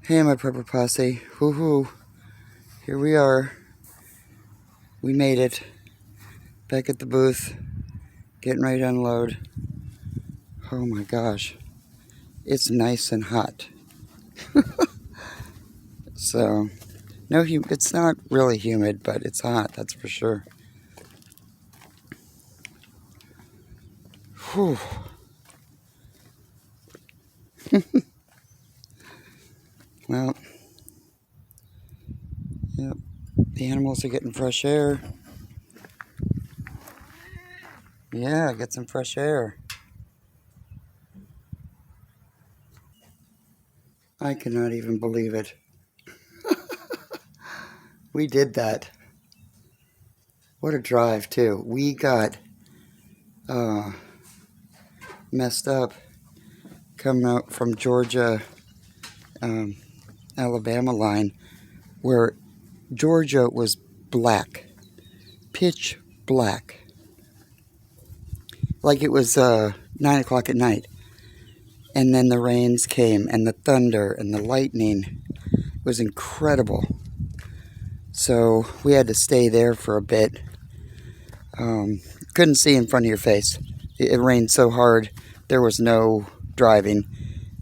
Hey, my prepper posse. Woohoo. Here we are. We made it. Back at the booth. Getting ready to unload. Oh my gosh. It's nice and hot. So, no, it's not really humid, but it's hot, that's for sure. Whew. Well, yep. The animals are getting fresh air. Yeah, get some fresh air. I cannot even believe it. We did that. What a drive, too. We got messed up coming out from Georgia, Alabama line, where Georgia was black, pitch black, like it was 9 o'clock at night. And then the rains came, and the thunder and the lightning. It was incredible. So we had to stay there for a bit. Couldn't see in front of your face. It rained so hard, there was no driving,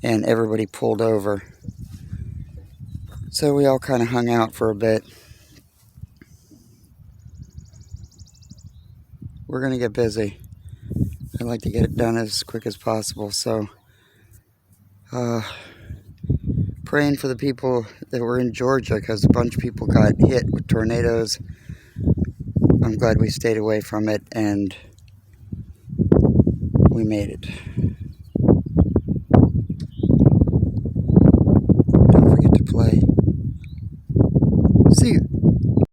and everybody pulled over. So we all kind of hung out for a bit. We're going to get busy. I'd like to get it done as quick as possible. So, praying for the people that were in Georgia, because a bunch of people got hit with tornadoes. I'm glad we stayed away from it, and we made it. Don't forget to play. See you.